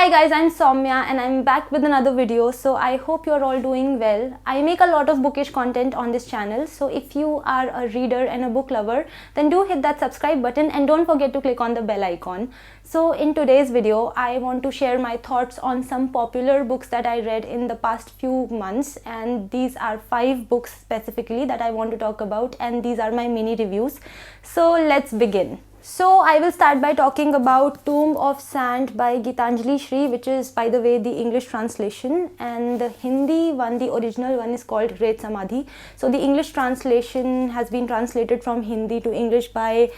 Hi guys, I'm Saumya and I'm back with another video. So I hope you're all doing well. I make a lot of bookish content on this channel. So if you are a reader and a book lover, then do hit that subscribe button and don't forget to click on the bell icon. So in today's video, I want to share my thoughts on some popular books that I read in the past few months. And these are 5 books specifically that I want to talk about, and these are my mini reviews. So let's begin. So I will start by talking about Tomb of Sand by Gitanjali Shri, which is, by the way, the English translation, and the Hindi one, the original one, is called Ret Samadhi. So the English translation has been translated from Hindi to English by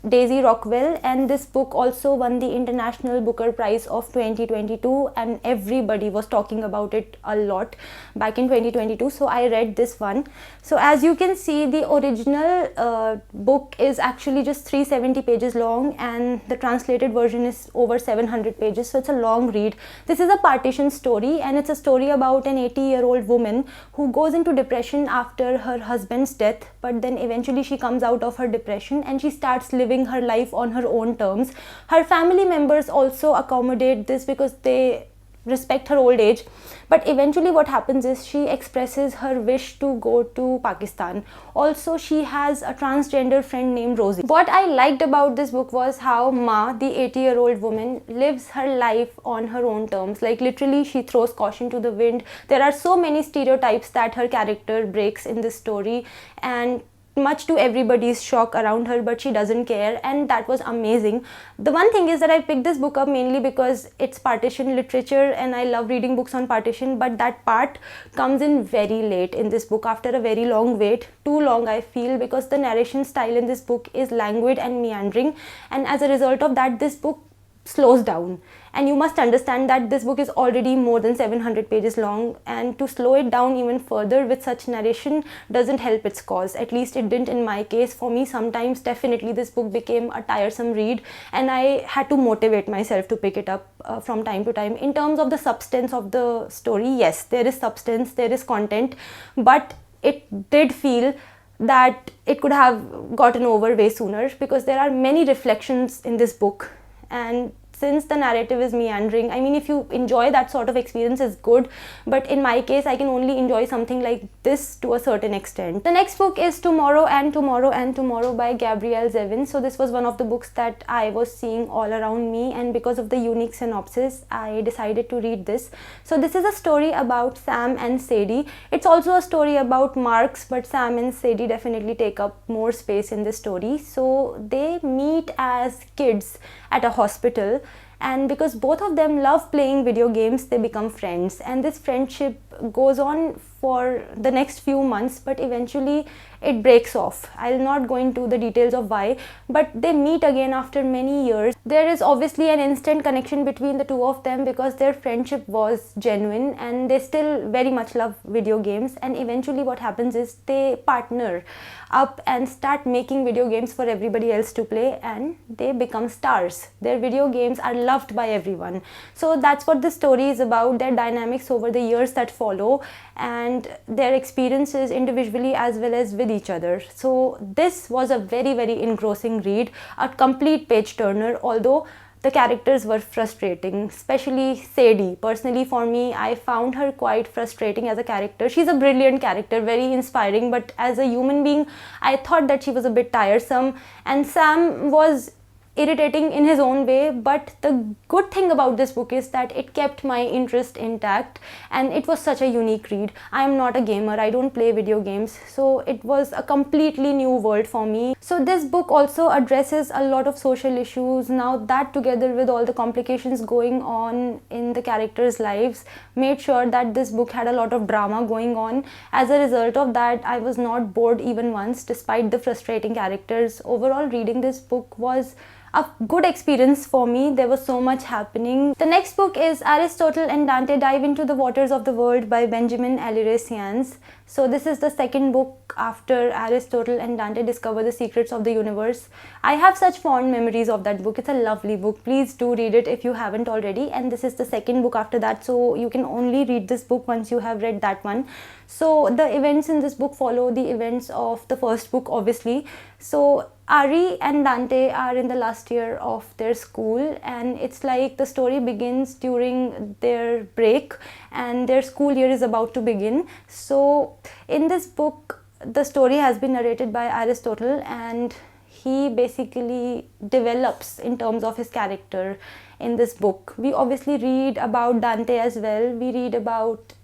Daisy Rockwell, and this book also won the International Booker Prize of 2022, and everybody was talking about it a lot back in 2022. So I read this one. So as you can see, the original book is actually just 370 pages long, and the translated version is over 700 pages, so it's a long read. This is a partition story, and it's a story about an 80-year-old woman who goes into depression after her husband's death, but then eventually she comes out of her depression and she starts living her life on her own terms. Her family members also accommodate this because they respect her old age, but eventually what happens is she expresses her wish to go to Pakistan. Also, she has a transgender friend named Rosie. What I liked about this book was how Ma, the 80-year-old woman, lives her life on her own terms. Like literally, she throws caution to the wind. There are so many stereotypes that her character breaks in this story, and much to everybody's shock around her, but she doesn't care, and that was amazing. The one thing is that I picked this book up mainly because it's partition literature and I love reading books on partition, but that part comes in very late in this book after a very long wait. Too long, I feel, because the narration style in this book is languid and meandering, and as a result of that, this book slows down. And you must understand that this book is already more than 700 pages long, and to slow it down even further with such narration doesn't help its cause. At least it didn't in my case. For me, sometimes definitely this book became a tiresome read, and I had to motivate myself to pick it up from time to time. In terms of the substance of the story, yes, there is substance, there is content, but it did feel that it could have gotten over way sooner, because there are many reflections in this book. And since the narrative is meandering, I mean, if you enjoy that sort of experience, is good, but in my case, I can only enjoy something like this to a certain extent. The next book is Tomorrow and Tomorrow and Tomorrow by Gabrielle Zevin. So this was one of the books that I was seeing all around me, and because of the unique synopsis, I decided to read this. So this is a story about Sam and Sadie. It's also a story about Marx, but Sam and Sadie definitely take up more space in this story. So they meet as kids at a hospital, and because both of them love playing video games, they become friends, and this friendship goes on for the next few months, but eventually it breaks off. I'll not go into the details of why, but they meet again after many years. There is obviously an instant connection between the two of them because their friendship was genuine, and they still very much love video games. And eventually what happens is they partner up and start making video games for everybody else to play, and they become stars. Their video games are loved by everyone. So that's what the story is about, their dynamics over the years that follow, and their experiences individually as well as with each other. So this was a very, very engrossing read, a complete page turner, although the characters were frustrating, especially Sadie. Personally, for me, I found her quite frustrating as a character. She's a brilliant character, very inspiring, but as a human being, I thought that she was a bit tiresome, and Sam was irritating in his own way. But the good thing about this book is that it kept my interest intact, and it was such a unique read. I am not a gamer, I don't play video games, so it was a completely new world for me. So this book also addresses a lot of social issues. Now that, together with all the complications going on in the characters' lives, made sure that this book had a lot of drama going on. As a result of that, I was not bored even once, despite the frustrating characters. Overall, reading this book was a good experience for me. There was so much happening. The next book is Aristotle and Dante Dive into the Waters of the World by Benjamin Alirez-Sians. So this is the second book after Aristotle and Dante discover the secrets of the universe. I have such fond memories of that book. It's a lovely book. Please do read it if you haven't already. And this is the second book after that, so you can only read this book once you have read that one. So the events in this book follow the events of the first book, obviously. So Ari and Dante are in the last year of their school, and it's like the story begins during their break and their school year is about to begin. So in this book, the story has been narrated by Aristotle, and he basically develops in terms of his character in this book. We obviously read about Dante as well. We read about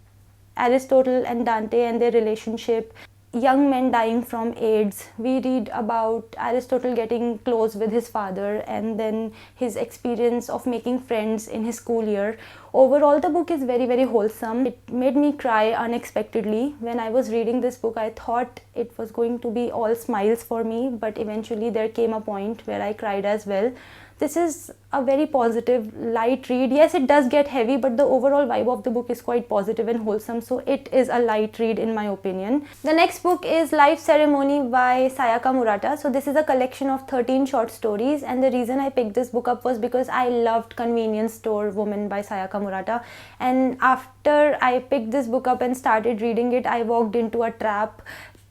Aristotle and Dante and their relationship, young men dying from AIDS. We read about Aristotle getting close with his father, and then his experience of making friends in his school year. Overall, the book is very, very wholesome. It made me cry unexpectedly. When I was reading this book, I thought it was going to be all smiles for me, but eventually there came a point where I cried as well. This is a very positive, light read. Yes, it does get heavy, but the overall vibe of the book is quite positive and wholesome, so it is a light read in my opinion. The next book is Life Ceremony by Sayaka Murata. So this is a collection of 13 short stories, and the reason I picked this book up was because I loved Convenience Store Woman by Sayaka Murata, and after I picked this book up and started reading it, I walked into a trap.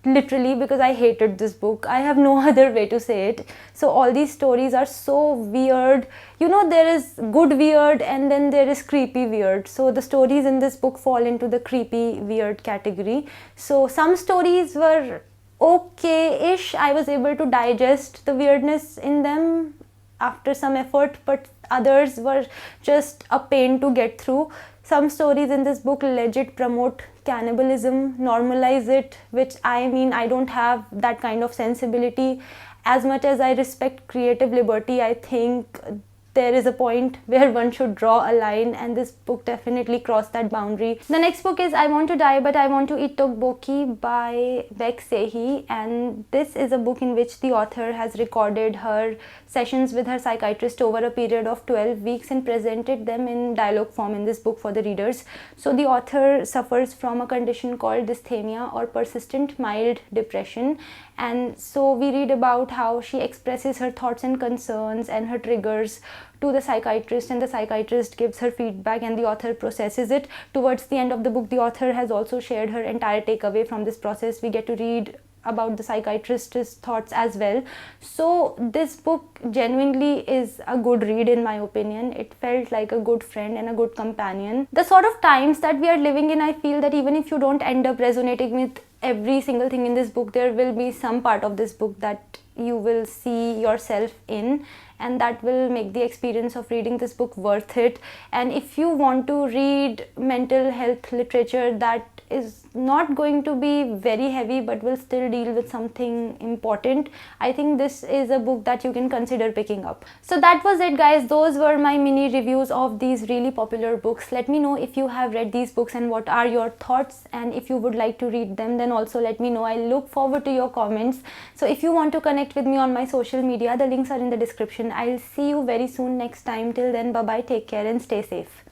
Literally, because I hated this book. I have no other way to say it. So all these stories are so weird. You know, there is good weird and then there is creepy weird. So the stories in this book fall into the creepy weird category. So some stories were okay-ish. I was able to digest the weirdness in them after some effort, but others were just a pain to get through. Some stories in this book legit promote cannibalism, normalize it, which I mean, I don't have that kind of sensibility. As much as I respect creative liberty, I think there is a point where one should draw a line, and this book definitely crossed that boundary. The next book is I Want to Die But I Want to Eat Tteokbokki by Baek Se-hee, and this is a book in which the author has recorded her sessions with her psychiatrist over a period of 12 weeks and presented them in dialogue form in this book for the readers. So the author suffers from a condition called dysthymia or persistent mild depression, and so we read about how she expresses her thoughts and concerns and her triggers to the psychiatrist, and the psychiatrist gives her feedback and the author processes it. Towards the end of the book, the author has also shared her entire takeaway from this process. We get to read about the psychiatrist's thoughts as well. So this book genuinely is a good read in my opinion. It felt like a good friend and a good companion. The sort of times that we are living in, I feel that even if you don't end up resonating with every single thing in this book, there will be some part of this book that you will see yourself in, and that will make the experience of reading this book worth it. And if you want to read mental health literature that is not going to be very heavy but will still deal with something important, I think this is a book that you can consider picking up. So that was it guys, those were my mini reviews of these really popular books. Let me know if you have read these books and what are your thoughts, and if you would like to read them, then also let me know. I look forward to your comments. So if you want to connect with me on my social media, the links are in the description. I'll see you very soon next time. Till then, bye bye, take care and stay safe.